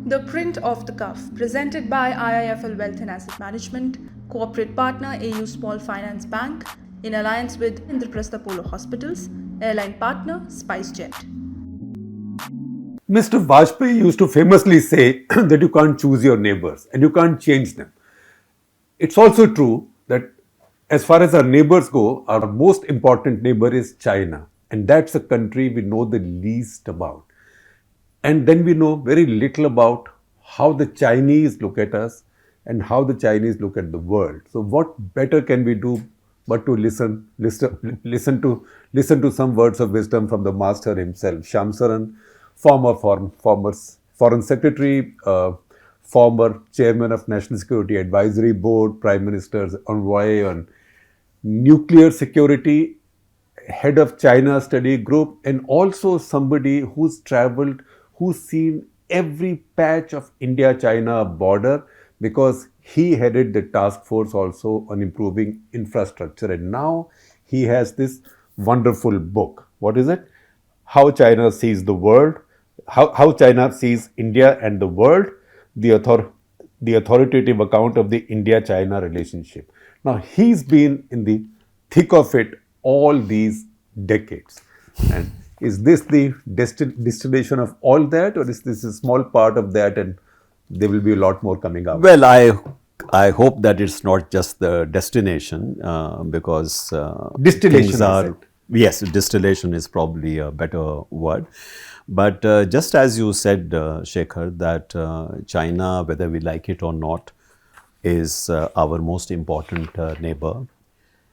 The Print Off The Cuff, presented by IIFL Wealth and Asset Management, corporate partner AU Small Finance Bank, in alliance with Indraprastha Polo Hospitals, airline partner SpiceJet. Mr. Vajpayee used to famously say that you can't choose your neighbors and you can't change them. It's also true that as far as our neighbors go, our most important neighbor is China. And that's a country we know the least about. And then we know very little about how the Chinese look at us and how the Chinese look at the world. So what better can we do but to listen to some words of wisdom from the master himself, Shyam Saran, former Foreign Secretary, former Chairman of National Security Advisory Board, Prime Minister's envoy on nuclear security, head of China study group, and also somebody who's traveled, who's seen every patch of India-China border, because he headed the task force also on improving infrastructure. And now he has this wonderful book. What is it? How China sees the world, how China sees India and the world, the authoritative account of the India-China relationship. Now, he's been in the thick of it all these decades. And is this the distillation of all that, or is this a small part of that and there will be a lot more coming up? Well, I hope that it's not just the destination because Distillation, yes, distillation is probably a better word. But just as you said, Shekhar, that China, whether we like it or not, is our most important neighbor.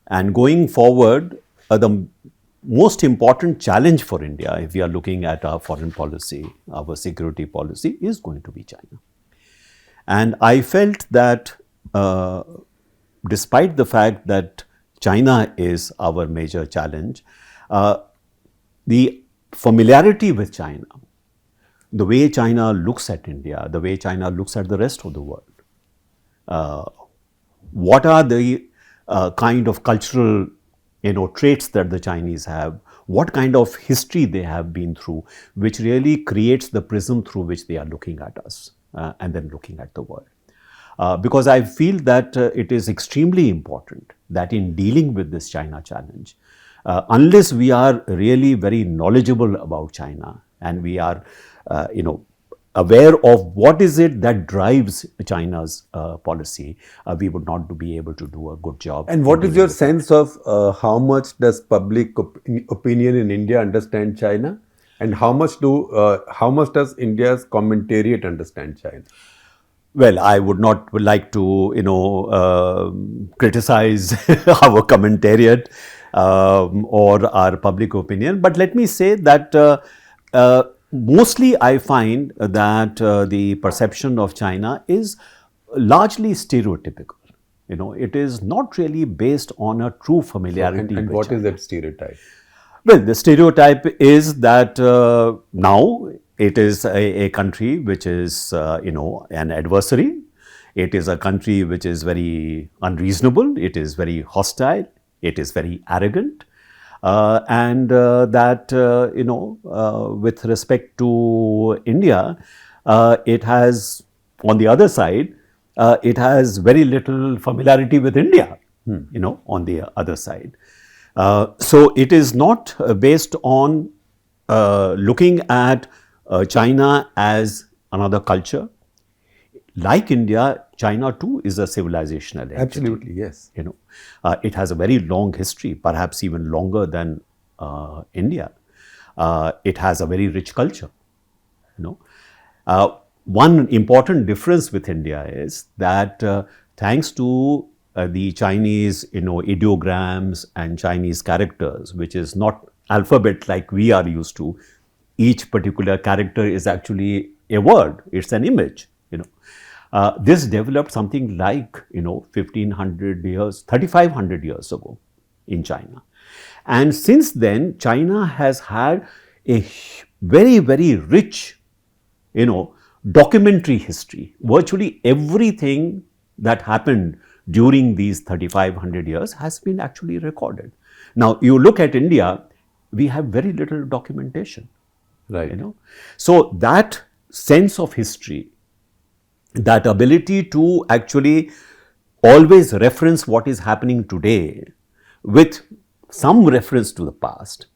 And going forward, the most important challenge for India, if we are looking at our foreign policy, our security policy, is going to be China. And I felt that despite the fact that China is our major challenge, the familiarity with China, the way China looks at India, the way China looks at the rest of the world, what are the kind of cultural traits that the Chinese have, what kind of history they have been through, which really creates the prism through which they are looking at us and then looking at the world. Because I feel that it is extremely important that in dealing with this China challenge, unless we are really very knowledgeable about China and we are, aware of what is it that drives China's policy, we would not be able to do a good job. And what is your sense of how much does public opinion in India understand China, and how much does India's commentariat understand China? Well, I would not like to, criticize our commentariat or our public opinion, but let me say that mostly I find that the perception of China is largely stereotypical. It is not really based on a true familiarity. And with what China. is that stereotype? Well, the stereotype is that now it is a country which is, an adversary. It is a country which is very unreasonable. It is very hostile. It is very arrogant. And that, with respect to India, it has, on the other side, it has very little familiarity with India, on the other side. So it is not based on looking at China as another culture. Like India, China too is a civilizational entity. Absolutely, yes. It has a very long history, perhaps even longer than India. It has a very rich culture. One important difference with India is that thanks to the Chinese, ideograms and Chinese characters, which is not alphabet like we are used to. Each particular character is actually a word. It's an image. This developed something like 1500 years, 3500 years ago in China, and since then China has had a very, very rich, documentary history. Virtually everything that happened during these 3500 years has been actually recorded. Now, you look at India, we have very little documentation. Right. So that sense of history that ability to actually always reference what is happening today with some reference to the past,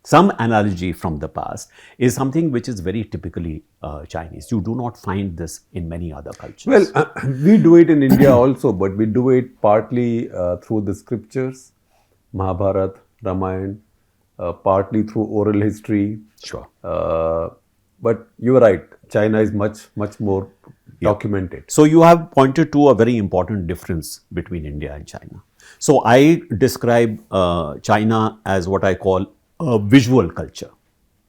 some analogy from the past, is something which is very typically Chinese. You do not find this in many other cultures. Well, we do it in India also, but we do it partly through the scriptures, Mahabharata, Ramayana, partly through oral history. Sure. But you're right, China is much more documented. So you have pointed to a very important difference between India and China. So I describe China as what I call a visual culture,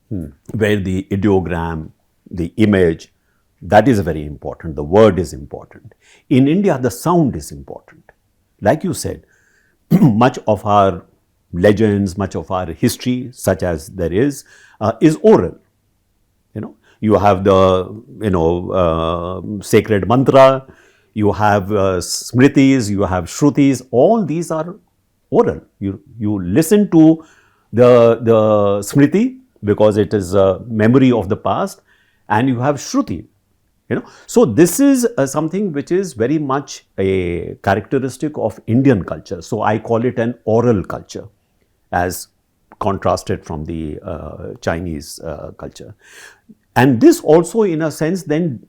where the ideogram, the image, that is very important. The word is important. In India, the sound is important. Like you said, much of our legends, much of our history, such as there is oral. You have the sacred mantra, you have smritis, you have shrutis. All these are oral. You listen to the smriti because it is a memory of the past, and you have shruti. So this is something which is very much a characteristic of Indian culture. So I call it an oral culture, as contrasted from the Chinese culture. And this also, in a sense, then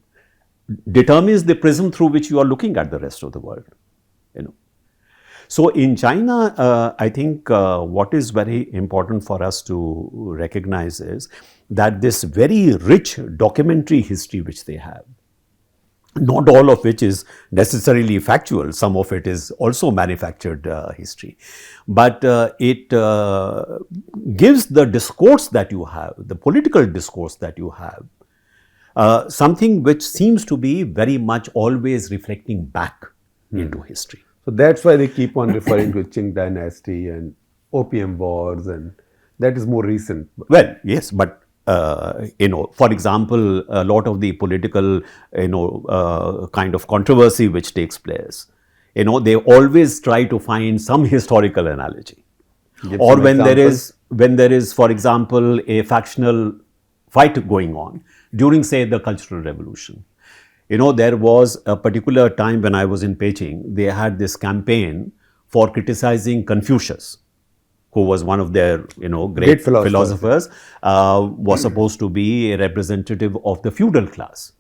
determines the prism through which you are looking at the rest of the world. So in China, I think what is very important for us to recognize is that this very rich documentary history which they have, not all of which is necessarily factual, some of it is also manufactured history, but it gives the discourse that you have, the political discourse that you have, something which seems to be very much always reflecting back into history. So that's why they keep on referring to Qing dynasty and opium wars, and that is more recent. Well, yes, but for example, a lot of the political, kind of controversy which takes place, they always try to find some historical analogy. Or when there is, for example, a factional fight going on during, say, the Cultural Revolution. There was a particular time when I was in Beijing, they had this campaign for criticizing Confucius, who was one of their, great philosophers, was supposed to be a representative of the feudal class.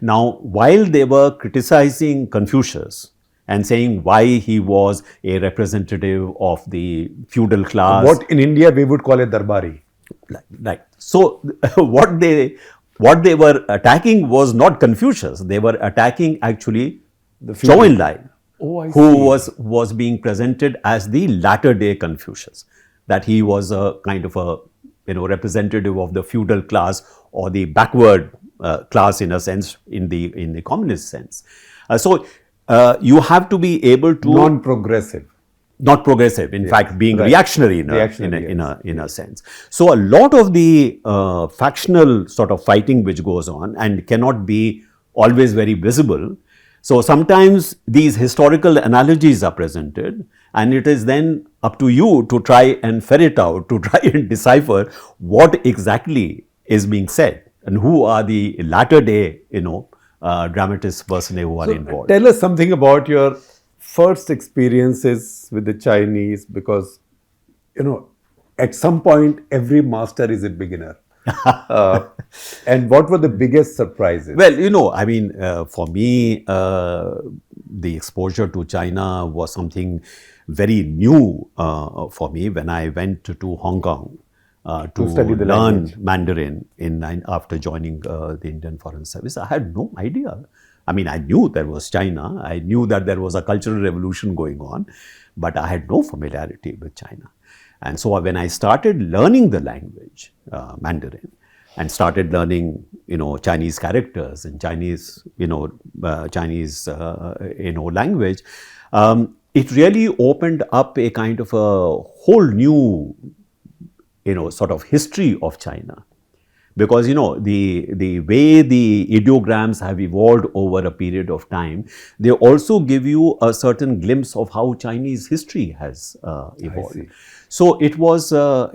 Now, while they were criticizing Confucius and saying why he was a representative of the feudal class. What in India we would call a darbari. Right. So, what they were attacking was not Confucius. They were attacking actually Zhou Enlai, who was being presented as the latter day Confucius, that he was a kind of a representative of the feudal class or the backward class, in a sense, in the communist sense. So you have to be able to non-progressive. Not progressive, in fact, being reactionary in a sense. So a lot of the factional sort of fighting which goes on and cannot be always very visible. So sometimes these historical analogies are presented, and it is then up to you to try and ferret out, to try and decipher what exactly is being said and who are the latter day, dramatists personally who are involved. Tell us something about your first experiences with the Chinese, because, at some point every master is a beginner. And what were the biggest surprises? Well, for me, the exposure to China was something very new for me when I went to Hong Kong to study the learn language. Mandarin after joining the Indian Foreign Service. I had no idea. I knew there was China. I knew that there was a cultural revolution going on, but I had no familiarity with China. And so when I started learning the language, Mandarin, and started learning, Chinese characters and Chinese language, it really opened up a kind of a whole new, sort of history of China. Because, the way the ideograms have evolved over a period of time, they also give you a certain glimpse of how Chinese history has evolved. So it was a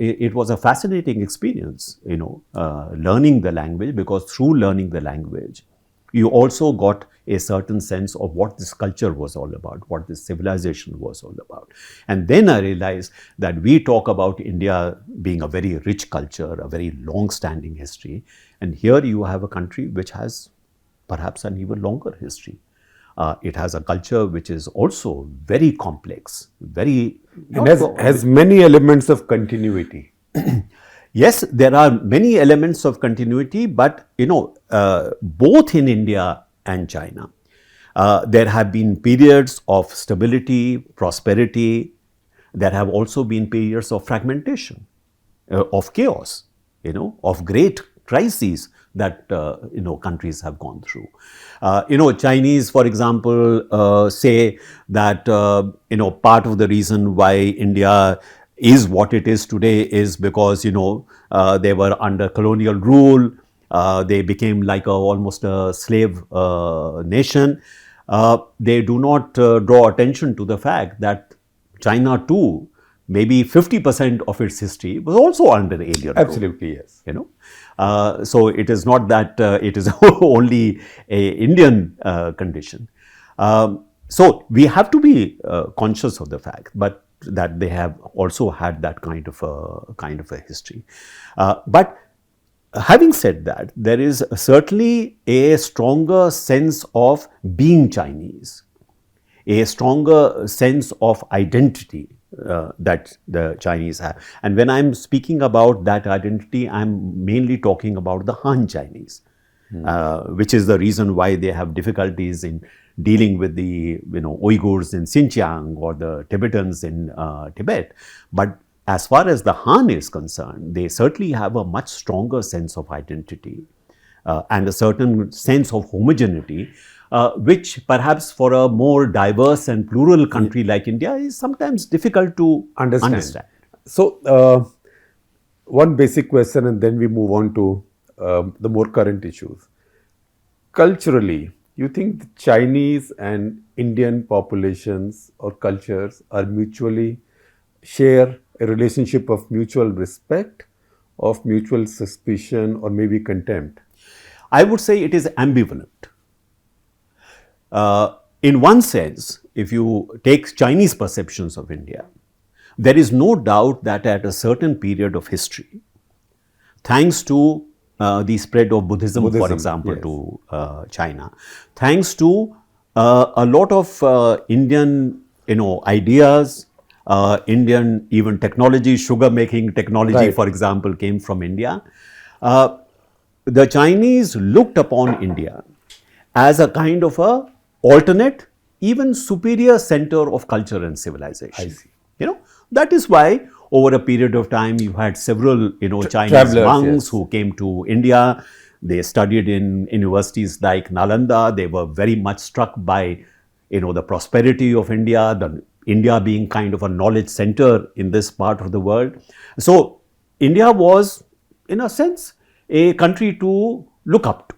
fascinating experience, learning the language, because through learning the language, you also got a certain sense of what this culture was all about, what this civilization was all about. And then I realized that we talk about India being a very rich culture, a very long-standing history, and here you have a country which has perhaps an even longer history. It has a culture which is also very complex, very... And has many elements of continuity. Yes, there are many elements of continuity, but both in India and China, there have been periods of stability, prosperity. There have also been periods of fragmentation, of chaos, of great crises that countries have gone through. Chinese, for example, say that part of the reason why India is what it is today is because they were under colonial rule. They became like almost a slave nation. They do not draw attention to the fact that China too, maybe 50% of its history was also under alien rule. Absolutely, yes. So it is not that it is only a Indian condition. So we have to be conscious of the fact, but that they have also had that kind of a history. But having said that, there is certainly a stronger sense of being Chinese, a stronger sense of identity that the Chinese have. And when I'm speaking about that identity, I'm mainly talking about the Han Chinese, which is the reason why they have difficulties in dealing with the Uyghurs in Xinjiang or the Tibetans in Tibet. But as far as the Han is concerned, they certainly have a much stronger sense of identity and a certain sense of homogeneity, which perhaps for a more diverse and plural country like India is sometimes difficult to understand. So, one basic question and then we move on to the more current issues. Culturally, you think the Chinese and Indian populations or cultures are mutually share a relationship of mutual respect, of mutual suspicion, or maybe contempt? I would say it is ambivalent. In one sense, if you take Chinese perceptions of India, there is no doubt that at a certain period of history, thanks to the spread of Buddhism, for example, yes, to China, thanks to a lot of Indian, ideas, Indian even technology, sugar making technology, right, for example, came from India. The Chinese looked upon India as a kind of a alternate, even superior center of culture and civilization. I see. That is why over a period of time you had several, Chinese travelers, monks, yes, who came to India. They studied in universities like Nalanda. They were very much struck by, the prosperity of India, India being kind of a knowledge center in this part of the world. So India was, in a sense, a country to look up to.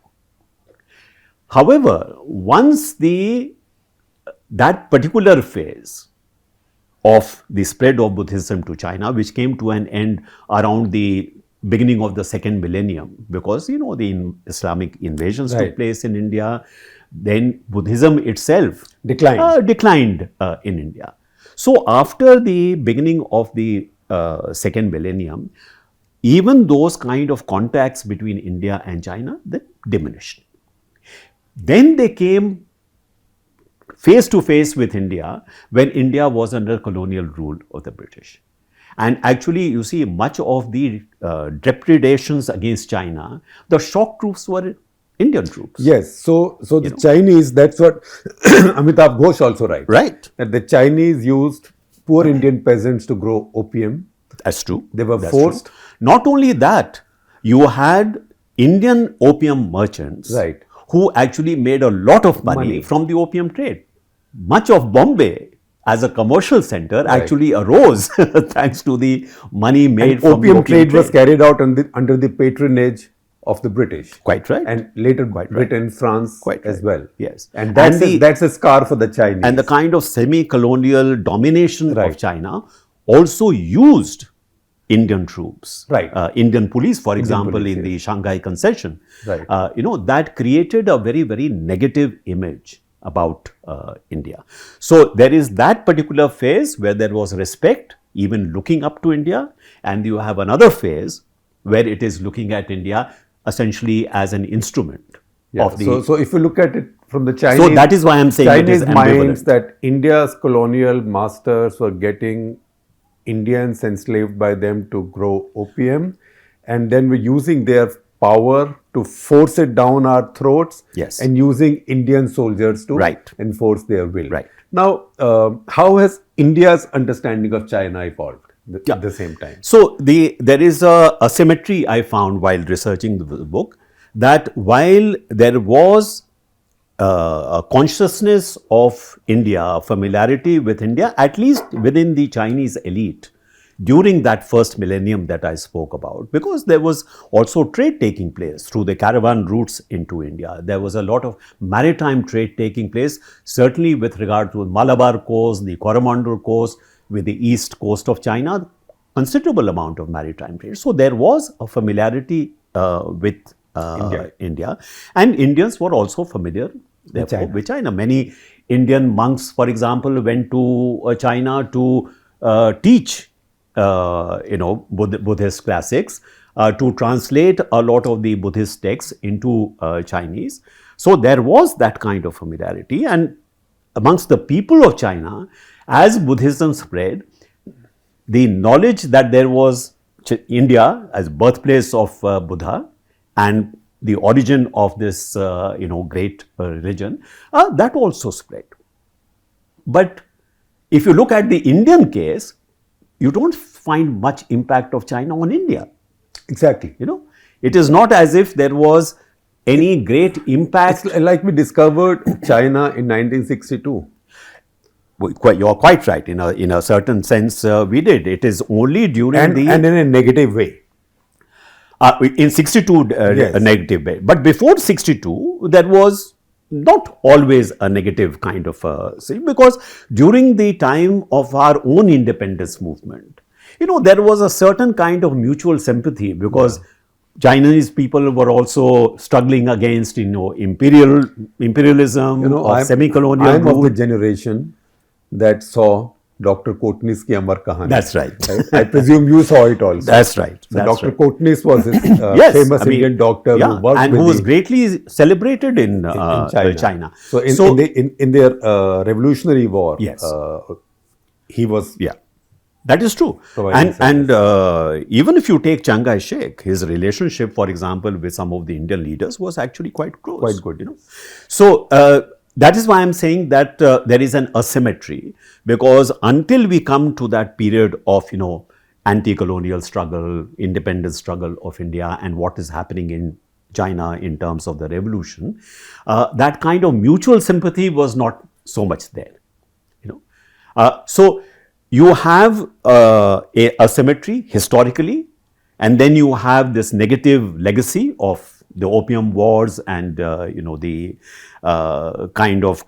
However, once that particular phase of the spread of Buddhism to China, which came to an end around the beginning of the second millennium, because the Islamic invasions right, took place in India, then Buddhism itself declined in India. So after the beginning of the second millennium, even those kind of contacts between India and China, they diminished. Then they came face to face with India when India was under colonial rule of the British. And actually, you see, much of the depredations against China, the shock troops were Indian troops. Yes, so the Chinese, that's what Amitabh Ghosh also writes. Right. That the Chinese used poor Indian peasants to grow opium. That's true. They were That's forced. True. Not only that, you had Indian opium merchants, right, who actually made a lot of money from the opium trade. Much of Bombay as a commercial center actually arose thanks to the money made from opium the opium trade was carried out under the patronage of the British. Quite right. And later Britain, France as well. Yes. And that's a scar for the Chinese. And the kind of semi-colonial domination of China also used Indian troops, Right. Indian police, for Indian example, police, in the yes. Shanghai concession. Right. That created a very, very negative image about India. So there is that particular phase where there was respect, even looking up to India, and you have another phase where it is looking at India essentially as an instrument of the. So if you look at it from the Chinese, So that is why I'm saying it is Chinese minds ambivalent. that India's colonial masters were getting Indians enslaved by them to grow opium, and then we're using their power to force it down our throats, Yes. and using Indian soldiers to Right. enforce their will. Right. Now, how has India's understanding of China evolved at the same time? So there is a asymmetry I found while researching the book, that while there was a consciousness of India, familiarity with India, at least within the Chinese elite, during that first millennium that I spoke about, because there was also trade taking place through the caravan routes into India. There was a lot of maritime trade taking place, certainly with regard to Malabar coast, the Coromandel coast, with the east coast of China, considerable amount of maritime trade. So there was a familiarity with India, and Indians were also familiar therefore with China. Many Indian monks, for example, went to China to teach Buddhist classics, to translate a lot of the Buddhist texts into Chinese. So there was that kind of familiarity, and amongst the people of China, as Buddhism spread, the knowledge that there was India as birthplace of Buddha and the origin of this great religion, that also spread. But if you look at the Indian case, you don't find much impact of China on India. Exactly. It is not as if there was any great impact. It's like we discovered China in 1962. You're quite right. In a certain sense, we did. It is only during And in a negative way. In 62, Yes. a negative way. But before 62, there was not always a negative kind of thing, because during the time of our own independence movement, there was a certain kind of mutual sympathy, because Chinese people were also struggling against, imperialism, or semi-colonial I'm of rule. the generation that saw Dr. Kotnis ki Amar Kahani. That's right. I presume you saw it also. That's right. So That's Dr. right. Kotnis was this Yes, famous I mean, Indian doctor yeah, who worked and with who was the- greatly celebrated in China. So in their Revolutionary War, Yes. he was That is true. Providing And even if you take Chiang Kai-shek, his relationship, for example, with some of the Indian leaders was actually quite close. Quite good. So that is why I'm saying that there is an asymmetry, because until we come to that period of, anti-colonial struggle, independence struggle of India, and what is happening in China in terms of the revolution, that kind of mutual sympathy was not so much there. So you have a asymmetry historically, and then you have this negative legacy of the opium wars and the kind of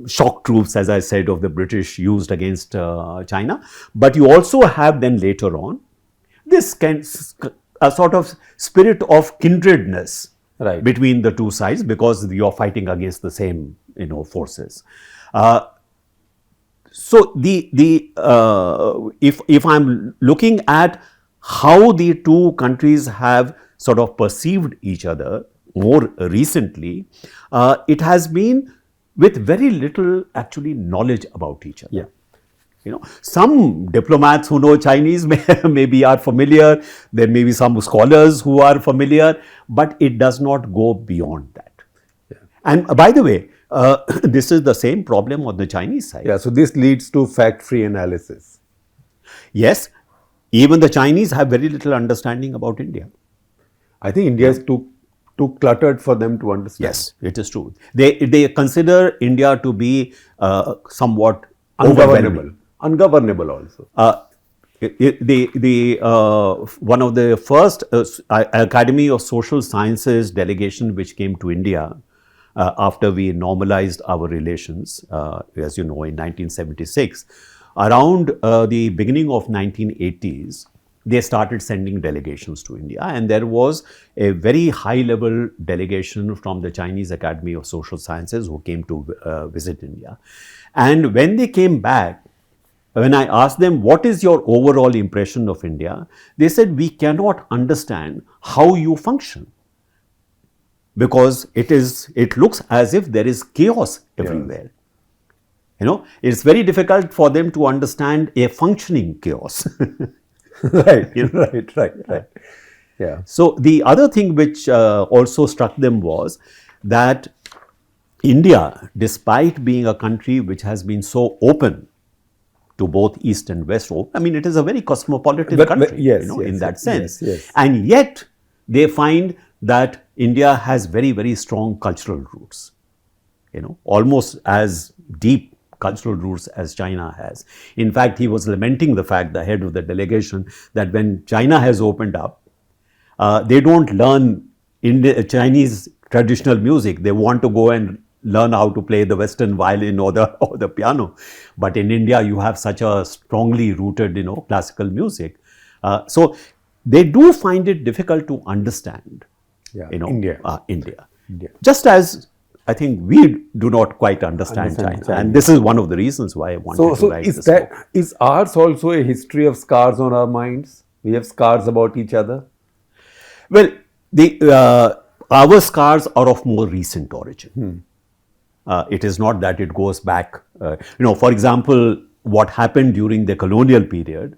shock troops, as I said, of the British used against China. But you also have then later on this a sort of spirit of kindredness between the two sides, because you are fighting against the same forces. So if I'm looking at how the two countries have sort of perceived each other more recently, it has been with very little actually knowledge about each other. Some diplomats who know Chinese maybe are familiar. There may be some scholars who are familiar, but it does not go beyond that. And by the way, this is the same problem on the Chinese side. So this leads to fact-free analysis. Yes, even the Chinese have very little understanding about India. I think India is too cluttered for them to understand. Yes, it is true. They consider India to be somewhat Ungovernable. Ungovernable also. One of the first Academy of Social Sciences delegation which came to India after we normalized our relations, as you know, in 1976, around the beginning of 1980s, they started sending delegations to India, and there was a very high-level delegation from the Chinese Academy of Social Sciences who came to visit India. And when they came back, when I asked them, what is your overall impression of India? They said, we cannot understand how you function, because it looks as if there is chaos everywhere. You know, it's very difficult for them to understand a functioning chaos. Right, right. Yeah. So the other thing which also struck them was that India, despite being a country which has been so open to both East and West, I mean, it is a very cosmopolitan country, in that sense. Yes. And yet, they find that India has very, very strong cultural roots, almost as deep cultural roots as China has. In fact, he was lamenting the fact, the head of the delegation, that when China has opened up, they don't learn Chinese traditional music. They want to go and learn how to play the Western violin or the piano. But in India, you have such a strongly rooted, classical music. So they do find it difficult to understand, India. Just as I think we do not quite understand China. And this is one of the reasons why I wanted to write this book. Is ours also a history of scars on our minds? We have scars about each other? Well, our scars are of more recent origin. It is not that it goes back. For example, what happened during the colonial period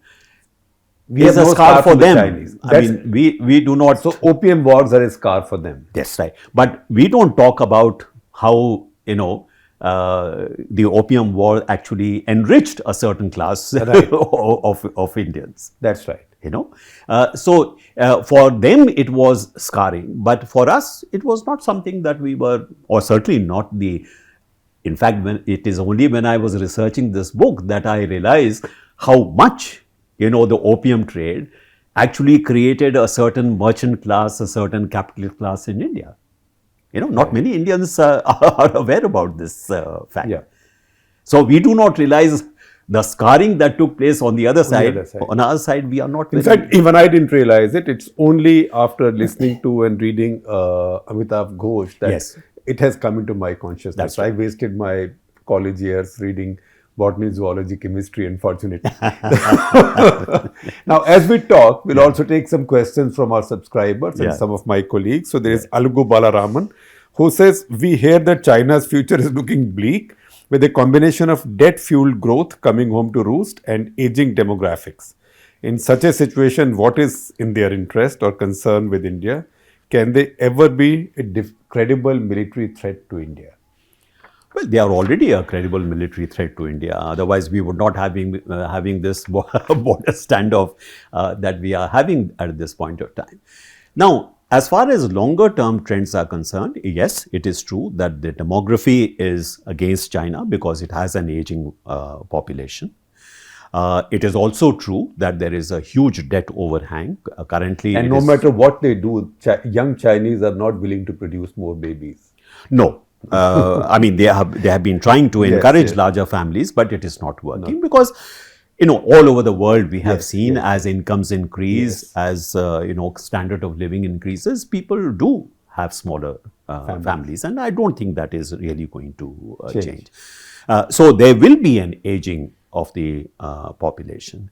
is a scar for them. Chinese. I mean, we do not. So opium wars are a scar for them. That's right. But we don't talk about how, the opium war actually enriched a certain class of Indians. That's right. So for them it was scarring, but for us it was not something that we were, or certainly not the. In fact, it is only when I was researching this book that I realized how much, the opium trade actually created a certain merchant class, a certain capitalist class in India. Not many Indians are aware about this fact. Yeah. So we do not realize the scarring that took place on the other side. On our side, we are not. In fact, even I didn't realize it. It's only after listening to and reading Amitav Ghosh that it has come into my consciousness. That's right. I wasted my college years reading botany, zoology, chemistry, unfortunately. Now, as we talk, we'll also take some questions from our subscribers and some of my colleagues. So there is Algu Balaraman, who says, we hear that China's future is looking bleak with a combination of debt-fueled growth coming home to roost and aging demographics. In such a situation, what is in their interest or concern with India? Can they ever be a credible military threat to India? Well, they are already a credible military threat to India. Otherwise, we would not having this border standoff that we are having at this point of time. Now, as far as longer term trends are concerned, yes, it is true that the demography is against China because it has an aging population. It is also true that there is a huge debt overhang currently. And no matter what they do, young Chinese are not willing to produce more babies. No. I mean, they have been trying to encourage larger families, but it is not working because, all over the world we have seen as incomes increase, as, standard of living increases, people do have smaller families. And I don't think that is really going to change. So there will be an aging of the population.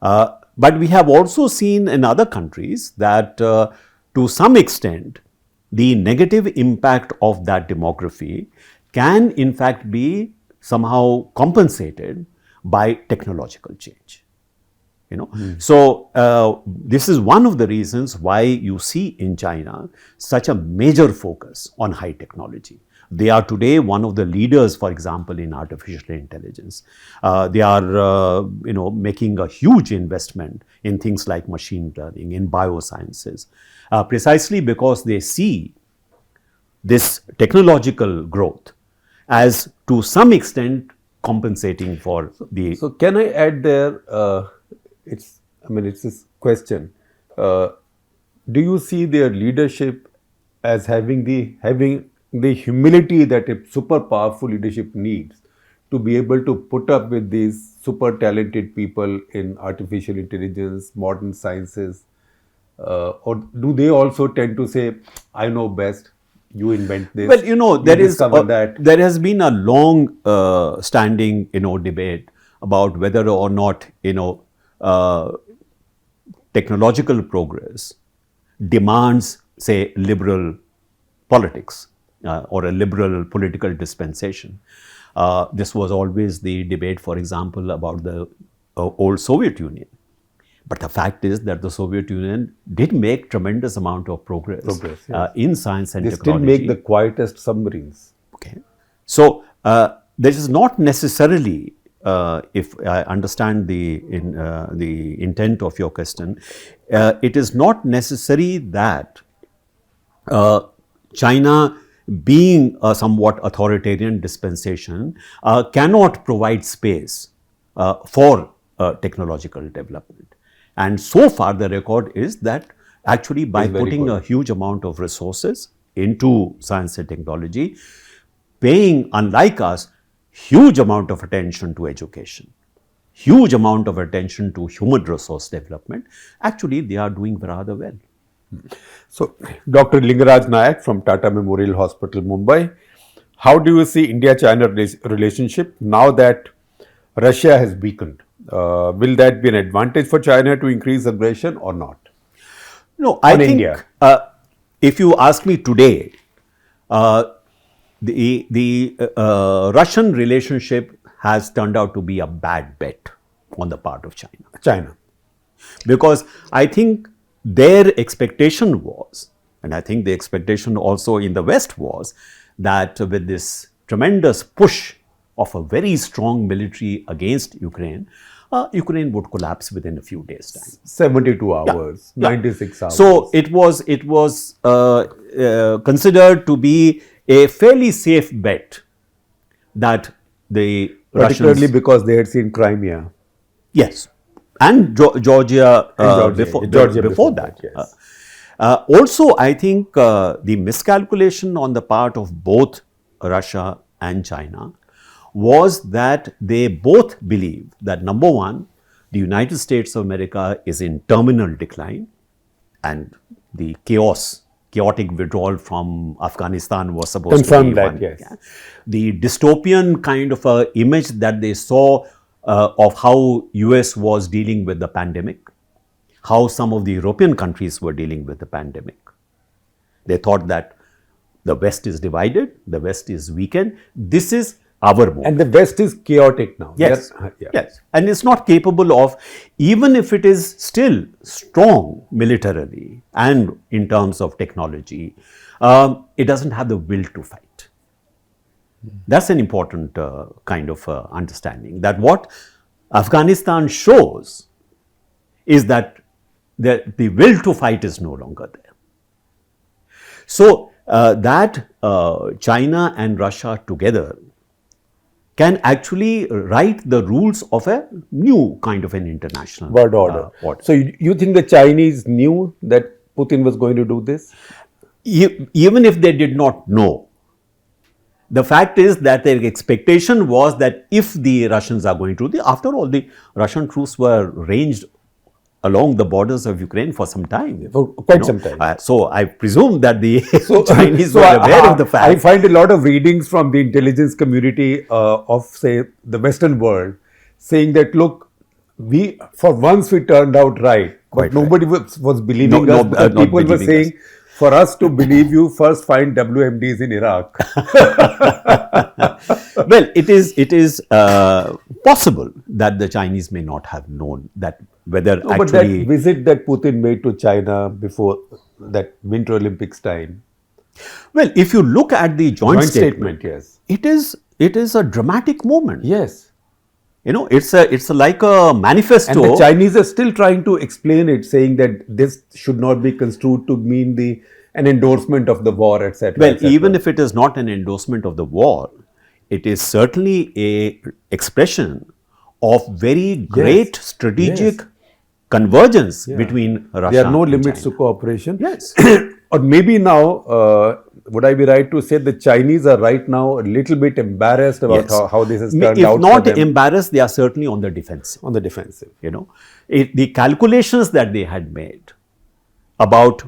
But we have also seen in other countries that to some extent, the negative impact of that demography can in fact be somehow compensated by technological change. So this is one of the reasons why you see in China such a major focus on high technology. They are today one of the leaders, for example, in artificial intelligence. They are, making a huge investment in things like machine learning, in biosciences, precisely because they see this technological growth as, to some extent, compensating for the. So can I add there? It's this question. Do you see their leadership as having the humility that a super powerful leadership needs to be able to put up with these super talented people in artificial intelligence, modern sciences? Or do they also tend to say, I know best, you invent this, Well, you know, you discover that? there has been a long standing, debate about whether or not, technological progress demands, say, liberal politics or a liberal political dispensation. This was always the debate, for example, about the old Soviet Union. But the fact is that the Soviet Union did make tremendous amount of progress, yes. in science and They technology. still make the quietest submarines. Okay. So, this is not necessarily, if I understand the intent of your question, it is not necessary that China, being a somewhat authoritarian dispensation, cannot provide space for technological development. And so far the record is that actually by putting a huge amount of resources into science and technology, paying, unlike us, huge amount of attention to education, huge amount of attention to human resource development, actually they are doing rather well. So, Dr. Lingaraj Nayak from Tata Memorial Hospital, Mumbai, how do you see India-China relationship now that Russia has weakened? Will that be an advantage for China to increase aggression or not? No, I think India. If you ask me today, the Russian relationship has turned out to be a bad bet on the part of China. Because I think their expectation was, and I think the expectation also in the West was, that with this tremendous push of a very strong military against Ukraine, Ukraine would collapse within a few days' time. 72 hours, 96 hours. So it was considered to be a fairly safe bet that the particularly Russians, because they had seen Crimea. yes, and Georgia, Georgia before that. Yes. Also, I think the miscalculation on the part of both Russia and China was that they both believed that, number one, the United States of America is in terminal decline and the chaotic withdrawal from Afghanistan was supposed to be that, one. yes. The dystopian kind of a image that they saw of how US was dealing with the pandemic, how some of the European countries were dealing with the pandemic. They thought that the West is divided, the West is weakened. This is our moment. And the West is chaotic now. Yes, yes. And it's not capable of, even if it is still strong militarily and in terms of technology, it doesn't have the will to fight. That's an important kind of understanding, that what Afghanistan shows is that the will to fight is no longer there. So, that China and Russia together can actually write the rules of a new kind of an international world order. So, you think the Chinese knew that Putin was going to do this? Even if they did not know, the fact is that their expectation was that if the Russians are going to, after all, the Russian troops were ranged along the borders of Ukraine for some time. For quite some time. So I presume that the Chinese were aware of the fact. I find a lot of readings from the intelligence community of, say, the Western world saying that, look, for once we turned out right, but nobody was believing us, because people were saying, for us to believe you, first find WMDs in Iraq. Well, it is possible that the Chinese may not have known that whether actually. But that visit that Putin made to China before that Winter Olympics time. Well, if you look at the joint statement, yes, it is a dramatic moment. Yes. It's like a manifesto. And the Chinese are still trying to explain it, saying that this should not be construed to mean an endorsement of the war, etc. Well, even if it is not an endorsement of the war, it is certainly a expression of very great strategic convergence between Russia and China. There are no limits to cooperation. Yes. Or maybe now would I be right to say the Chinese are right now a little bit embarrassed about Yes. how this has turned If out not for them? embarrassed, they are certainly on the defensive. On the defensive. You know, the calculations that they had made about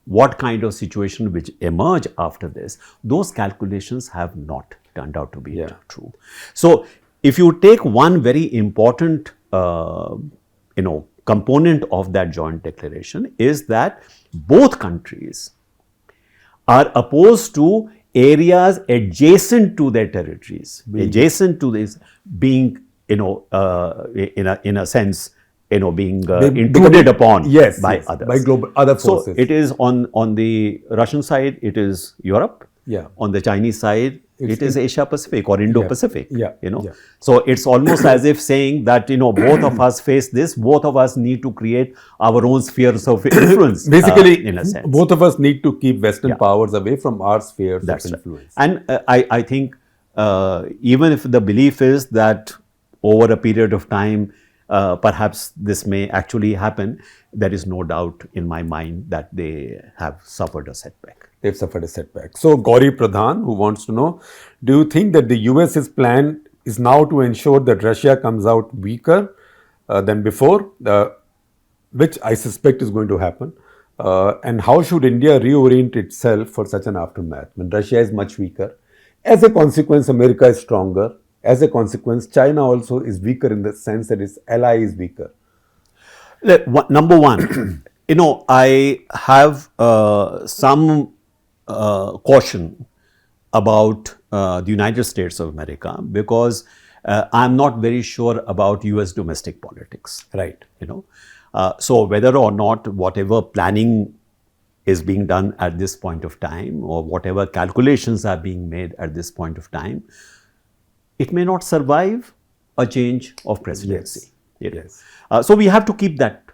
what kind of situation which emerge after this, those calculations have not turned out to be Yeah. true. So, if you take one very important, component of that joint declaration is that both countries are opposed to areas adjacent to their territories, adjacent to this being, in a sense, being intruded upon Yes, by yes, others, by global other forces. So it is on the Russian side, it is Europe. Yeah. On the Chinese side, it is Asia Pacific or Indo Pacific. Yeah. So it's almost as if saying that both of us face this, both of us need to create our own spheres of influence. Basically, in a sense, both of us need to keep Western powers away from our spheres that's of right. influence. And I think even if the belief is that over a period of time, perhaps this may actually happen, there is no doubt in my mind that they have suffered a setback. They've suffered a setback. So, Gauri Pradhan, who wants to know, do you think that the US's plan is now to ensure that Russia comes out weaker than before, which I suspect is going to happen? And how should India reorient itself for such an aftermath when Russia is much weaker? As a consequence, America is stronger. As a consequence, China also is weaker in the sense that its ally is weaker. Number one, I have some caution about the United States of America because I'm not very sure about US domestic politics. Right. So whether or not whatever planning is being done at this point of time or whatever calculations are being made at this point of time, it may not survive a change of presidency. Yes. So we have to keep that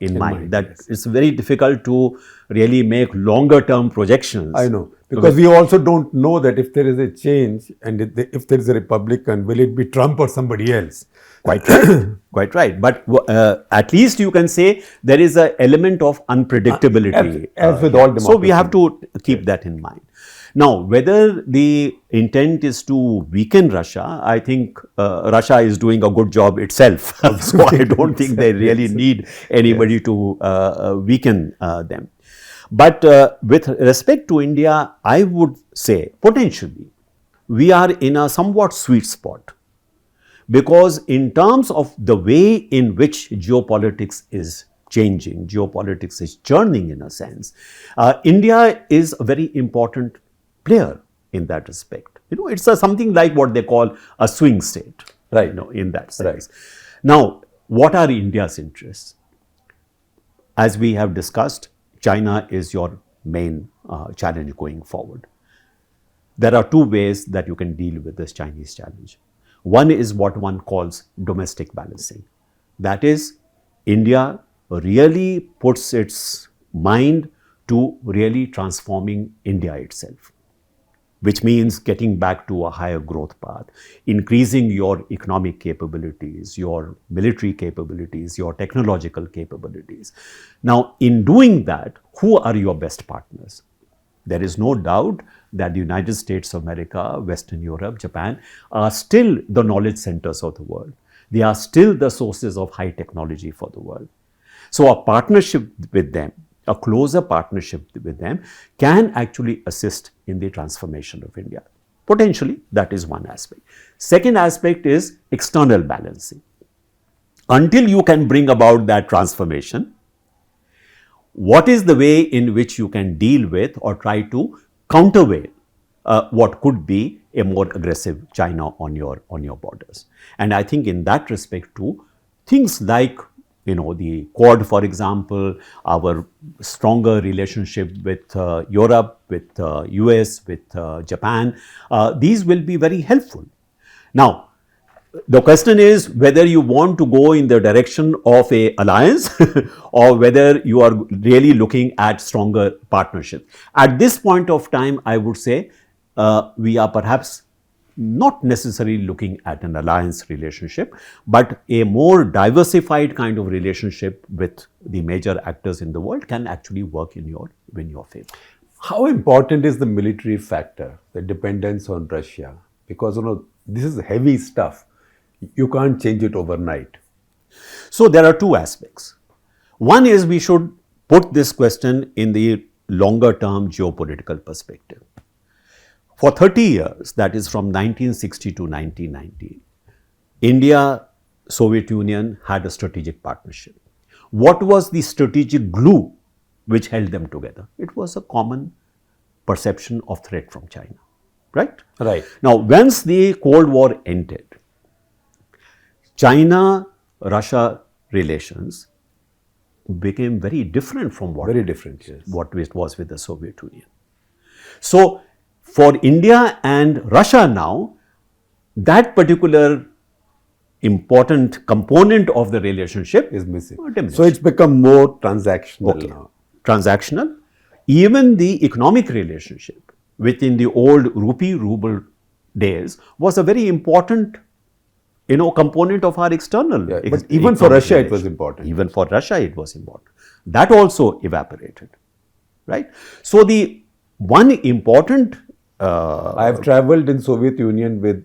in mind that it's very difficult to really make longer term projections. I know, because we also don't know that if there is a change and if there is a Republican, will it be Trump or somebody else? Quite right. Quite right. But at least you can say there is an element of unpredictability. As with all democracies. So we have to keep that in mind. Now, whether the intent is to weaken Russia, I think Russia is doing a good job itself. So I don't think they really need anybody to weaken them. But with respect to India, I would say potentially we are in a somewhat sweet spot. Because in terms of the way in which geopolitics is changing, geopolitics is churning in a sense, India is a very important player in that respect. It's something like what they call a swing state, right? In that sense. Right. Now, what are India's interests? As we have discussed, China is your main challenge going forward. There are two ways that you can deal with this Chinese challenge. One is what one calls domestic balancing. That is, India really puts its mind to really transforming India itself, which means getting back to a higher growth path, increasing your economic capabilities, your military capabilities, your technological capabilities. Now, in doing that, who are your best partners? There is no doubt that the United States of America, Western Europe, Japan are still the knowledge centers of the world. They are still the sources of high technology for the world. So a partnership with them, a closer partnership with them can actually assist in the transformation of India. Potentially, that is one aspect. Second aspect is external balancing. Until you can bring about that transformation, what is the way in which you can deal with or try to counterweigh what could be a more aggressive China on your borders? And I think in that respect too, things like the Quad, for example, our stronger relationship with Europe, with US, with Japan, these will be very helpful. Now, the question is whether you want to go in the direction of an alliance or whether you are really looking at stronger partnerships. At this point of time, I would say we are perhaps not necessarily looking at an alliance relationship, but a more diversified kind of relationship with the major actors in the world can actually work in your favor. How important is the military factor, the dependence on Russia? Because this is heavy stuff. You can't change it overnight. So there are two aspects. One is we should put this question in the longer term geopolitical perspective. For 30 years, that is from 1960 to 1990, India, Soviet Union had a strategic partnership. What was the strategic glue which held them together? It was a common perception of threat from China, right? Right. Now, once the Cold War ended, China-Russia relations became very different from what it was with the Soviet Union. So, for India and Russia now, that particular important component of the relationship is missing. diminished. So it's become more transactional now. Transactional. Even the economic relationship within the old rupee-ruble days was a very important component of our external. Yeah, but even for Russia it was important. Even for Russia it was important. That also evaporated, right? So the one important I have traveled in Soviet Union with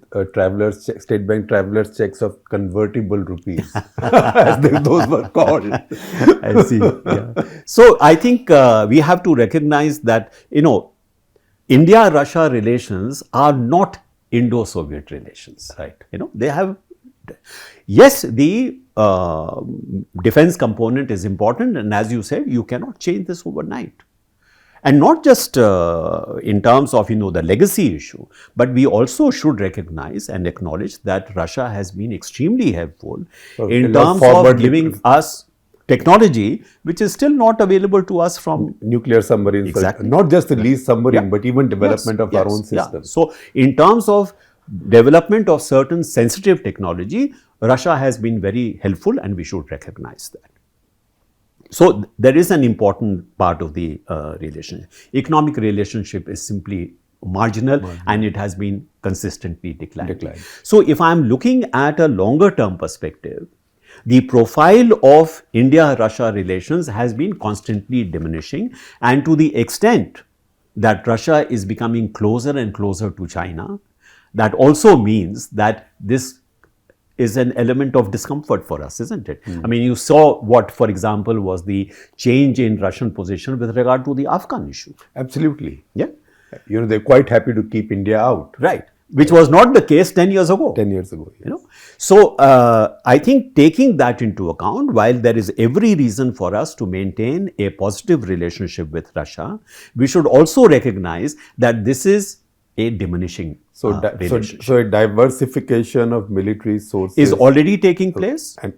State Bank travelers checks of convertible rupees, as those were called. I see. Yeah. So I think we have to recognize that India-Russia relations are not Indo-Soviet relations. Right. They have. Yes, the defense component is important, and as you said, you cannot change this overnight. And not just in terms of the legacy issue, but we also should recognize and acknowledge that Russia has been extremely helpful in terms of giving us technology which is still not available to us from nuclear submarines. Exactly. Not just the leased submarine, but even development of our own system. Yeah. So in terms of development of certain sensitive technology, Russia has been very helpful, and we should recognize that. So there is an important part of the relationship. Economic relationship is simply marginal, and it has been consistently declining. So if I am looking at a longer term perspective, the profile of India-Russia relations has been constantly diminishing, and to the extent that Russia is becoming closer and closer to China, that also means that this is an element of discomfort for us, isn't it? I mean, you saw what, for example, was the change in Russian position with regard to the Afghan issue. Absolutely. Yeah. They're quite happy to keep India out. Right. Which was not the case 10 years ago. 10 years ago. Yes. So, I think taking that into account, while there is every reason for us to maintain a positive relationship with Russia, we should also recognize that this is a diminishing relationship. So a diversification of military sources is already taking place. and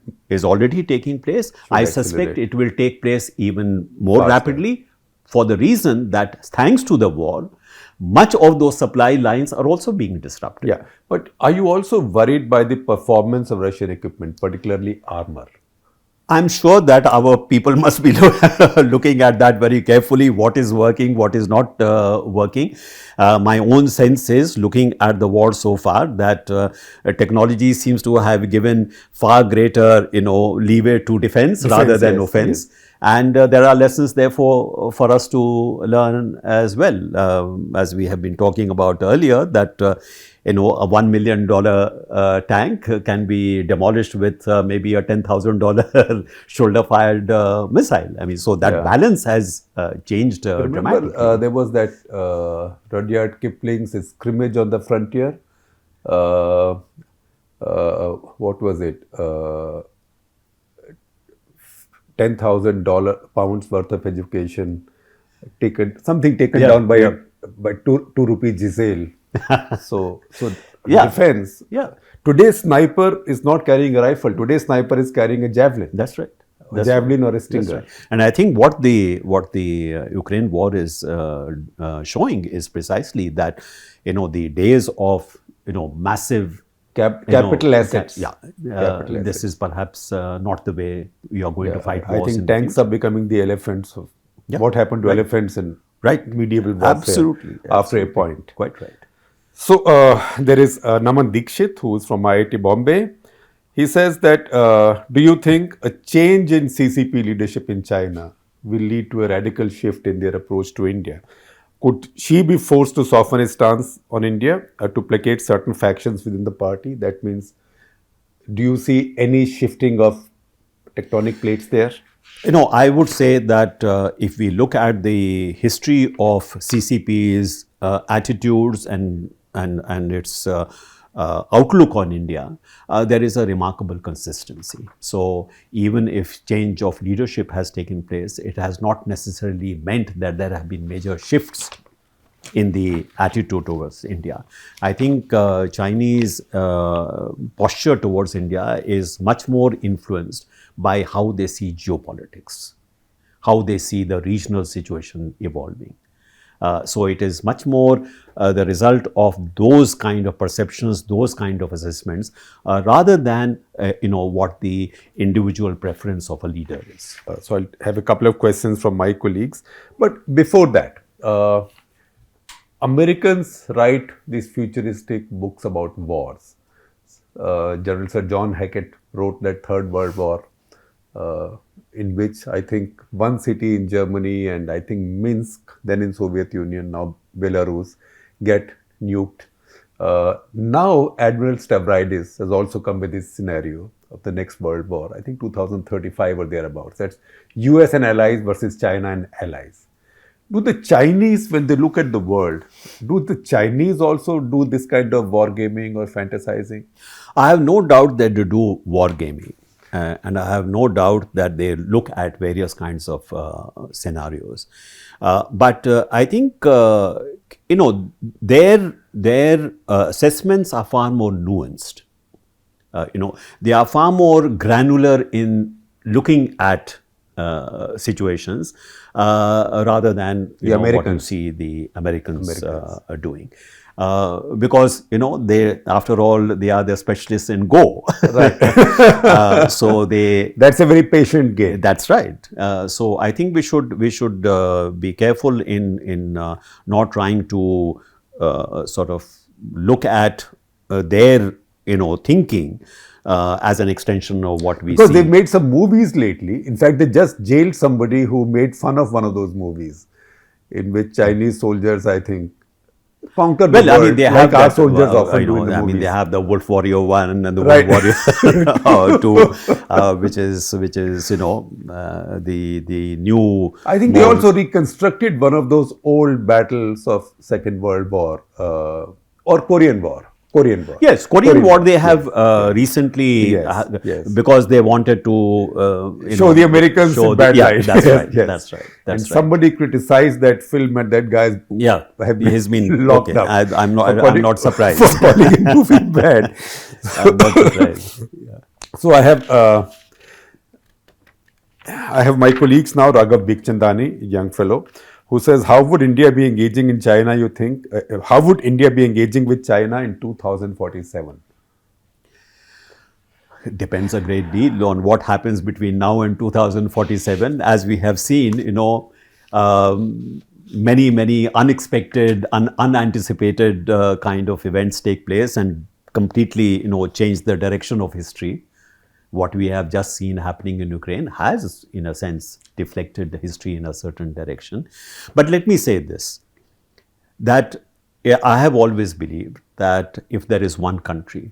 I suspect accelerate. it will take place even more Faster. rapidly, for the reason that thanks to the war, much of those supply lines are also being disrupted. Yeah, but are you also worried by the performance of Russian equipment, particularly armor? I'm sure that our people must be looking at that very carefully, what is working, what is not working. My own sense is, looking at the war so far, that technology seems to have given far greater, leeway to defense rather than offense. Yes. And there are lessons therefore for us to learn as well, as we have been talking about earlier, that a $1 million tank can be demolished with maybe a $10,000 shoulder-fired missile. I mean, so that balance has changed dramatically. Remember, there was that Rudyard Kipling's scrimmage on the frontier. What was it? $10,000 worth of education taken down by 2 rupee Giselle. So defense. Yeah. Today's sniper is not carrying a rifle. Today's sniper is carrying a javelin. That's right. A javelin or a stinger. Right. And I think what the Ukraine war is showing is precisely that the days of massive capital assets. This is perhaps not the way we are going to fight wars. I think tanks are becoming the elephants of what happened to elephants in medieval warfare. Absolutely. After a point. Quite right. So there is Naman Dikshit, who is from IIT Bombay. He says that, do you think a change in CCP leadership in China will lead to a radical shift in their approach to India? Could she be forced to soften his stance on India to placate certain factions within the party? That means, do you see any shifting of tectonic plates there? I would say that if we look at the history of CCP's attitudes and its outlook on India, there is a remarkable consistency. So even if change of leadership has taken place, it has not necessarily meant that there have been major shifts in the attitude towards India. I think Chinese posture towards India is much more influenced by how they see geopolitics, how they see the regional situation evolving. So it is much more the result of those kind of perceptions, those kind of assessments, rather than what the individual preference of a leader is. So I'll have a couple of questions from my colleagues. But before that, Americans write these futuristic books about wars. General Sir John Hackett wrote that Third World War, in which I think one city in Germany and I think Minsk, then in Soviet Union, now Belarus, get nuked. Now Admiral Stavridis has also come with this scenario of the next World War, I think 2035 or thereabouts. That's US and allies versus China and allies. Do the Chinese, when they look at the world, do the Chinese also do this kind of wargaming or fantasizing? I have no doubt that they do wargaming. And I have no doubt that they look at various kinds of scenarios. But I think, their assessments are far more nuanced. They are far more granular in looking at situations rather than what you see the Americans. Are doing. Because they, after all, they are the specialists in Go, right? So that's a very patient game. That's right. So I think we should be careful in not trying to sort of look at their thinking as an extension of what we see. Because they've made some movies lately. In fact, they just jailed somebody who made fun of one of those movies, in which Chinese soldiers, I think, conquer the world, they have our soldiers often do in the I mean, movies. they have the Wolf Warrior 1 and the Wolf Warrior 2, which is the new. I think they also reconstructed one of those old battles of Second World War or Korean War. Yes, Korean War they have recently, because they wanted to show the Americans in bad light. That's right. That's right. And somebody criticized that film, and that guy's he's been locked up. I'm not surprised for calling a movie bad. I'm not surprised. So I have my colleagues now, Raghav Bigchandani, young fellow, who says, how would India be engaging in China, you think? How would India be engaging with China in 2047? It depends a great deal on what happens between now and 2047. As we have seen, many unexpected, unanticipated kind of events take place and completely, change the direction of history. What we have just seen happening in Ukraine has, in a sense, deflected the history in a certain direction. But let me say this, that I have always believed that if there is one country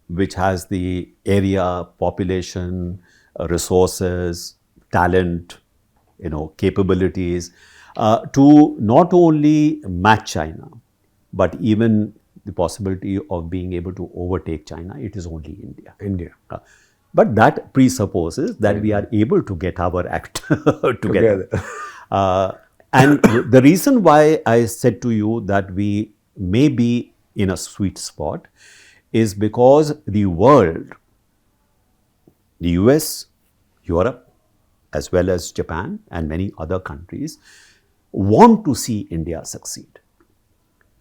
which has the area, population, resources, talent, capabilities to not only match China, but even the possibility of being able to overtake China, it is only India. But that presupposes that we are able to get our act together. And the reason why I said to you that we may be in a sweet spot is because the world, the US, Europe, as well as Japan and many other countries, want to see India succeed.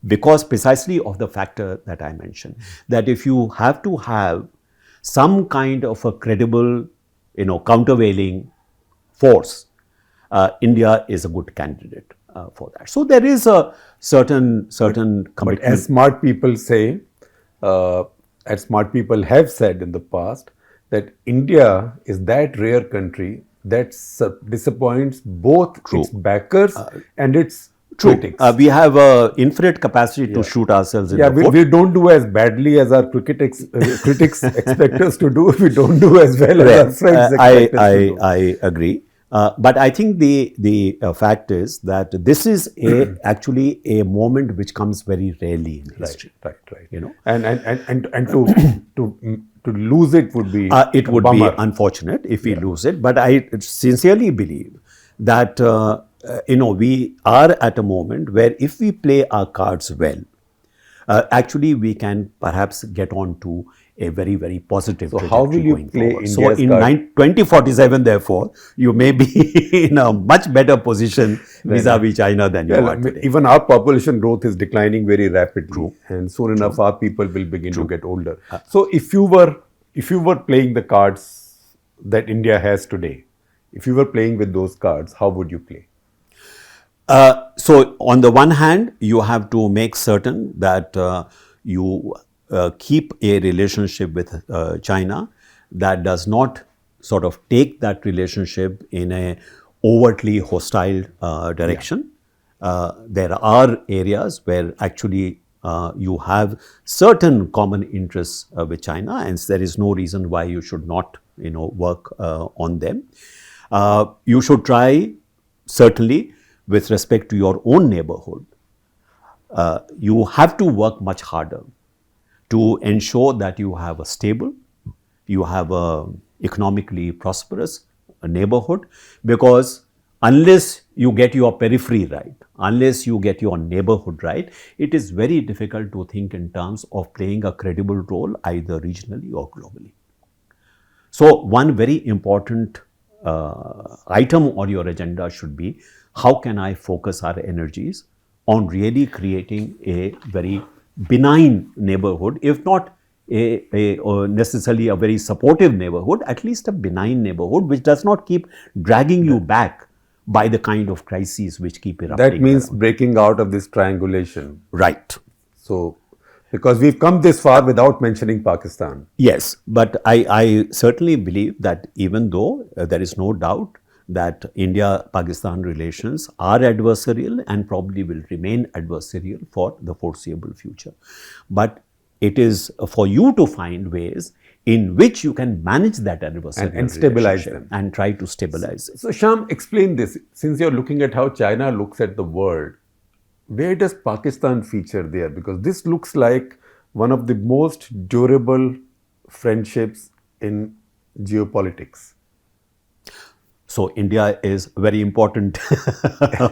Because precisely of the factor that I mentioned, that if you have to have some kind of a credible, countervailing force, India is a good candidate for that. So there is a certain commitment. But as smart people say, as smart people have said in the past, that India is that rare country that disappoints both its backers and its True. critics. We have infinite capacity to shoot ourselves in Yeah, the foot. we don't do as badly as our critics expect us to do. We don't do as well as our friends expect us to do. I agree. But I think the fact is that this is actually a moment which comes very rarely in history. Right. You know, And to lose it would be it a would bummer. be unfortunate if we lose it. But I sincerely believe that we are at a moment where if we play our cards well, actually we can perhaps get on to a very, very positive So trajectory how will you going play forward. India's So in card? 2047, therefore, you may be in a much better position vis-a-vis China than you are today. Even our population growth is declining very rapidly, and soon enough our people will begin to get older. So if you were playing the cards that India has today, if you were playing with those cards, how would you play? So on the one hand, you have to make certain that you keep a relationship with China that does not sort of take that relationship in a overtly hostile direction. There are areas where actually you have certain common interests with China, and there is no reason why you should not, work on them. You should try, certainly, with respect to your own neighborhood. You have to work much harder to ensure that you have a stable, you have a economically prosperous neighborhood, because unless you get your periphery right, unless you get your neighborhood right, it is very difficult to think in terms of playing a credible role either regionally or globally. So one very important item on your agenda should be, how can I focus our energies on really creating a very benign neighborhood, if not necessarily a very supportive neighborhood, at least a benign neighborhood which does not keep dragging you back by the kind of crises which keep erupting. That means breaking out of this triangulation. Right. So, because we've come this far without mentioning Pakistan. Yes, but I certainly believe that even though there is no doubt that India-Pakistan relations are adversarial and probably will remain adversarial for the foreseeable future. But it is for you to find ways in which you can manage that adversarial And stabilize relationship them. and try to stabilize it. So Shyam, explain this. Since you're looking at how China looks at the world, where does Pakistan feature there? Because this looks like one of the most durable friendships in geopolitics. So India is a very important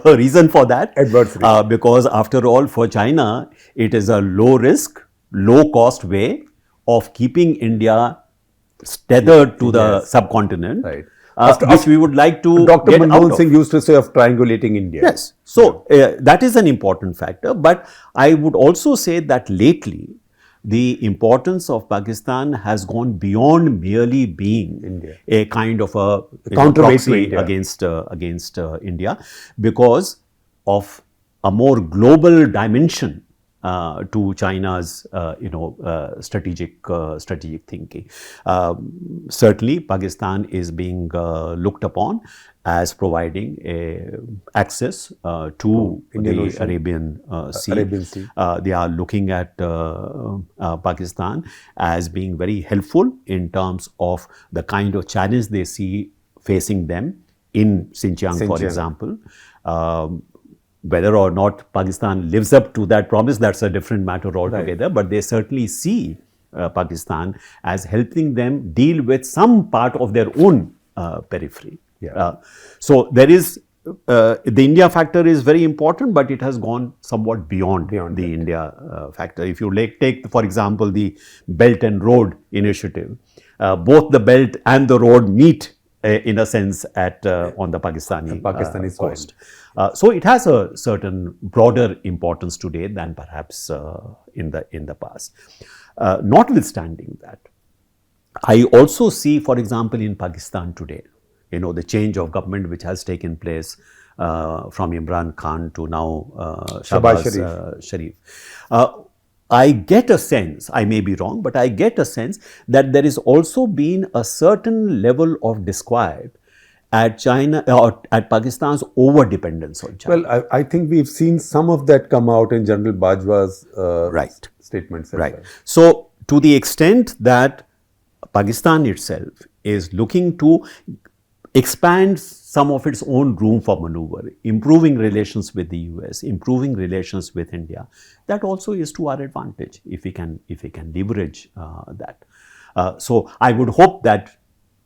reason for that. Adversary. Because after all, for China, it is a low risk, low cost way of keeping India tethered to the subcontinent, Right. which we would like to Dr. get out Manmohan of. Singh used to say of triangulating India. Yes. So that is an important factor. But I would also say that lately, the importance of Pakistan has gone beyond merely being India. a kind of a counterweight to proxy India. against India, because of a more global dimension to China's strategic thinking. Certainly, Pakistan is being looked upon as providing access to Indian the Ocean. Arabian Sea. Arabian Sea. They are looking at Pakistan as being very helpful in terms of the kind of challenge they see facing them in Xinjiang, for Xinjiang. example. Whether or not Pakistan lives up to that promise, that's a different matter altogether. But they certainly see Pakistan as helping them deal with some part of their own periphery. Yeah. So there is the India factor is very important, but it has gone somewhat beyond the that. India factor. If you take, for example, the Belt and Road Initiative, both the belt and the road meet in a sense on the Pakistani coast. So it has a certain broader importance today than perhaps in the past. Notwithstanding that, I also see, for example, in Pakistan today, the change of government which has taken place from Imran Khan to now Shahbaz Sharif. I get a sense, I may be wrong, but I get a sense that there is also been a certain level of disquiet at China or at Pakistan's over dependence on China. Well, I think we've seen some of that come out in General Bajwa's Right. statements as Right. well. So, to the extent that Pakistan itself is looking to expand some of its own room for maneuver, improving relations with the US, improving relations with India, that also is to our advantage if we can leverage that. So, I would hope that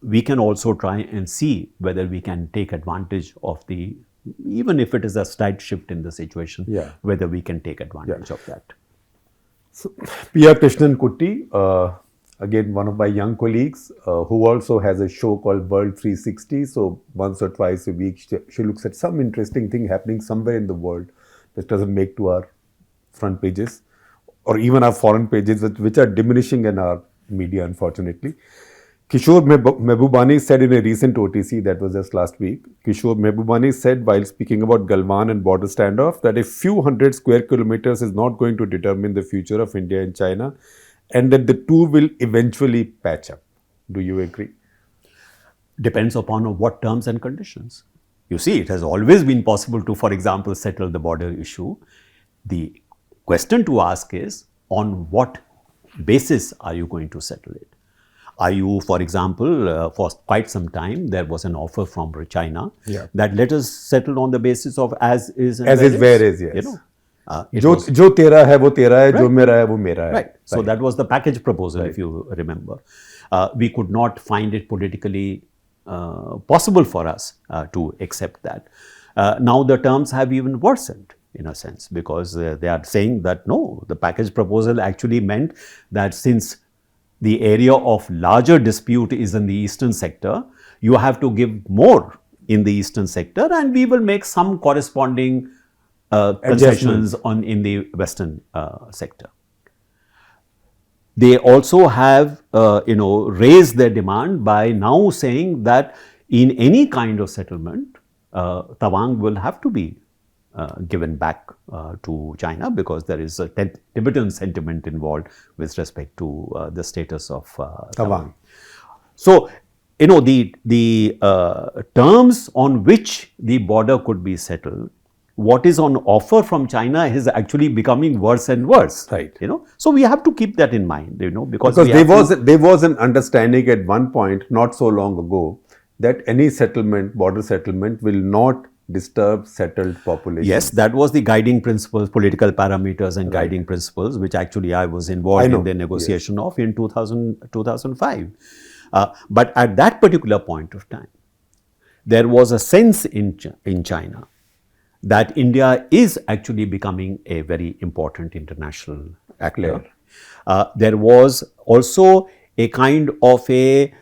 we can also try and see whether we can take advantage of the, even if it is a slight shift in the situation, Yeah. whether we can take advantage of that. So, P.R. Krishnan Kutty, again one of my young colleagues, who also has a show called World 360. So once or twice a week, she looks at some interesting thing happening somewhere in the world that doesn't make to our front pages or even our foreign pages, which are diminishing in our media, unfortunately. Kishore Mehbubani said in a recent OTC that was just last week, Kishore Mehbubani said while speaking about Galwan and border standoff that a few hundred square kilometers is not going to determine the future of India and China and that the two will eventually patch up. Do you agree? Depends upon what terms and conditions. You see, it has always been possible to, for example, settle the border issue. The question to ask is, on what basis are you going to settle it? Are you, for example, for quite some time, there was an offer from China that let us settle on the basis of as is and as is where is, yes. You know, जो तेरा है वो तेरा है, जो मेरा है वो मेरा है. Right. So that was the package proposal, if you remember. We could not find it politically possible for us to accept that. Now the terms have even worsened in a sense, because they are saying that no, the package proposal actually meant that since the area of larger dispute is in the eastern sector, you have to give more in the eastern sector and we will make some corresponding concessions in the western sector. They also have raised their demand by now saying that in any kind of settlement, Tawang will have to be given back to China because there is a Tibetan sentiment involved with respect to the status of Tawang. So, the terms on which the border could be settled, what is on offer from China is actually becoming worse and worse. Right. So we have to keep that in mind, because there was an understanding at one point not so long ago that any border settlement will not disturb settled populations. Yes, that was the guiding principles, political parameters and guiding principles, which actually I was involved in the negotiation of in 2005. But at that particular point of time, there was a sense in China that India is actually becoming a very important international actor. There was also a kind of a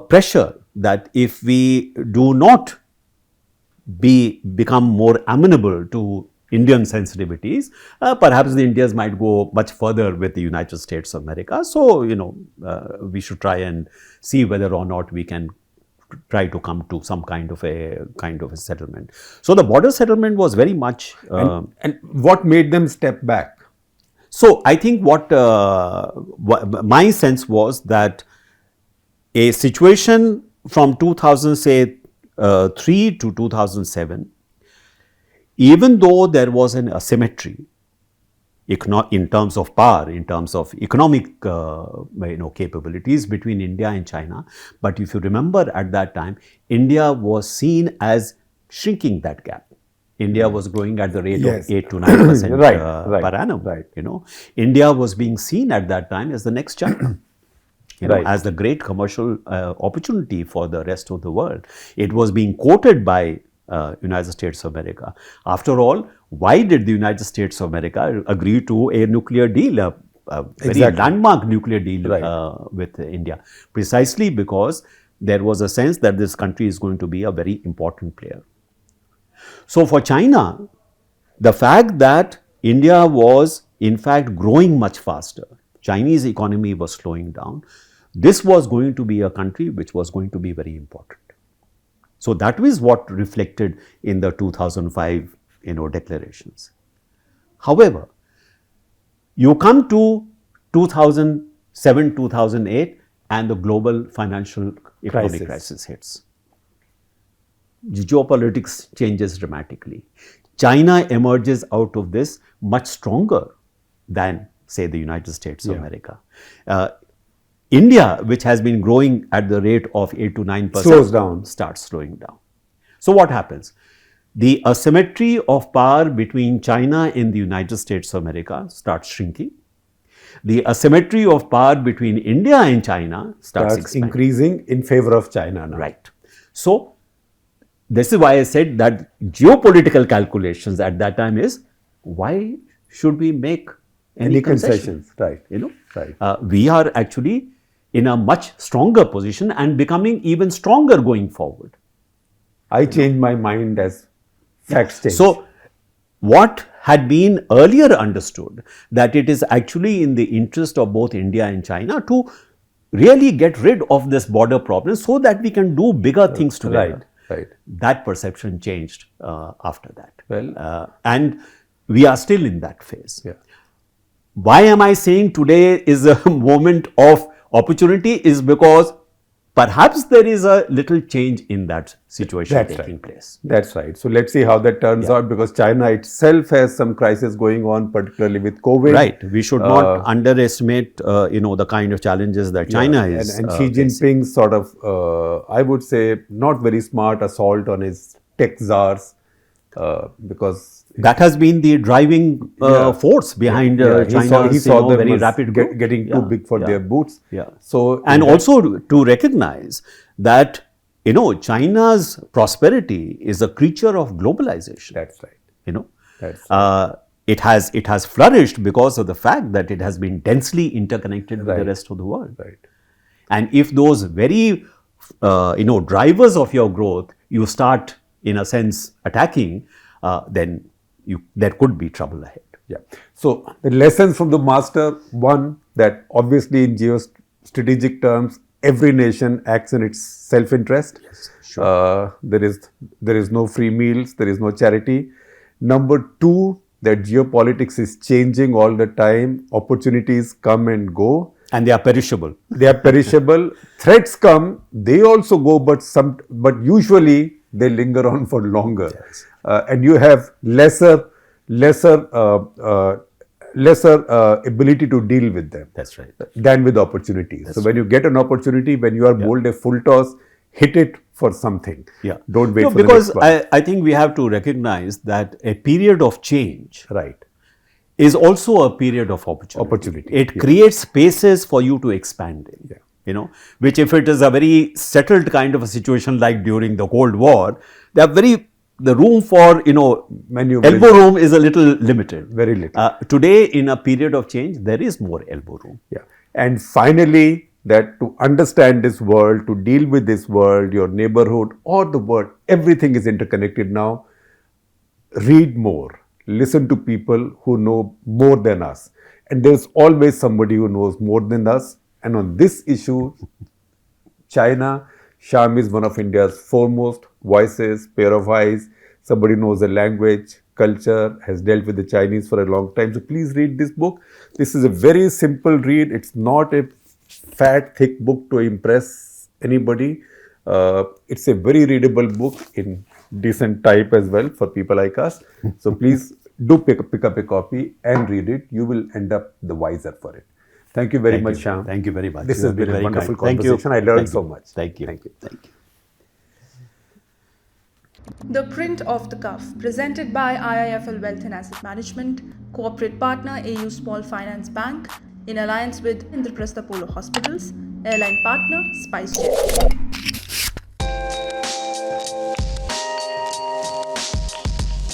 pressure that if we do not become more amenable to Indian sensitivities, perhaps the Indians might go much further with the United States of America. So, we should try and see whether or not we can try to come to some kind of a settlement. So the border settlement was very much. And what made them step back? So I think what my sense was that a situation from 2003 to 2007, even though there was an asymmetry in terms of power, in terms of economic capabilities between India and China, but if you remember at that time, India was seen as shrinking that gap. India was growing at the rate of 8 to 9% per annum. India was being seen at that time as the next China. As the great commercial opportunity for the rest of the world. It was being quoted by United States of America. After all, why did the United States of America agree to a nuclear deal, a very landmark nuclear deal with India? Precisely because there was a sense that this country is going to be a very important player. So for China, the fact that India was in fact growing much faster, Chinese economy was slowing down, this was going to be a country which was going to be very important. So that was what reflected in the 2005 declarations. However, you come to 2007, 2008 and the global financial economic crisis hits. geopolitics changes dramatically. China emerges out of this much stronger than, say, the United States of America. India, which has been growing at the rate of 8 to 9%, slows down. Starts slowing down. So what happens? The asymmetry of power between China and the United States of America starts shrinking. The asymmetry of power between India and China starts expanding. Increasing in favor of China now. Right. So this is why I said that geopolitical calculations at that time is, why should we make any concessions? Right. You know, right. We are actually in a much stronger position and becoming even stronger going forward. I changed my mind as facts change. So what had been earlier understood, that it is actually in the interest of both India and China to really get rid of this border problem so that we can do bigger things together. Right. That perception changed after that. Well, and we are still in that phase. Yeah. Why am I saying today is a moment of opportunity? Is because perhaps there is a little change in that situation taking place. That's right. So let's see how that turns out, because China itself has some crisis going on, particularly with COVID. Right. We should not underestimate, the kind of challenges that China is. And Xi Jinping's sort of, I would say, not very smart assault on his tech czars, because that has been the driving force behind China's very rapid growth. Getting too big for their boots. Yeah. So, and also to recognize that, China's prosperity is a creature of globalization. That's right. That's It has flourished because of the fact that it has been densely interconnected with the rest of the world. Right. And if those very, drivers of your growth, you start, in a sense, attacking, then there could be trouble ahead. Yeah. So the lessons from the master: one, that obviously in geostrategic terms, every nation acts in its self-interest. Yes, sure. There is no free meals. There is no charity. Number two, that geopolitics is changing all the time. Opportunities come and go. And they are perishable. They are perishable. Threats come. They also go, but usually they linger on for longer. Yes. And you have lesser ability to deal with them. That's right. Than with opportunities. So when you get an opportunity, when you are bowled a full toss, hit it for something. Yeah. Don't wait for because the next one. I think we have to recognize that a period of change Right. is also a period of opportunity. It creates spaces for you to expand in. Yeah. Which if it is a very settled kind of a situation like during the Cold War, the room for, elbow room is a little limited. Very little. Today, in a period of change, there is more elbow room. Yeah. And finally, that to understand this world, to deal with this world, your neighborhood or the world, everything is interconnected now. Read more. Listen to people who know more than us. And there's always somebody who knows more than us. And on this issue, China, Shyam is one of India's foremost voices, pair of eyes. Somebody knows the language, culture, has dealt with the Chinese for a long time. So please read this book. This is a very simple read. It's not a fat, thick book to impress anybody. It's a very readable book in decent type as well for people like us. So please do pick up a copy and read it. You will end up the wiser for it. Thank you very much, Shyam. Thank you very much. This has been a wonderful conversation. I learned so much. Thank you. Thank you. Thank you. The Print Off The Cuff, presented by IIFL Wealth and Asset Management, corporate partner AU Small Finance Bank, in alliance with Indraprastha Polo Hospitals, airline partner SpiceJet.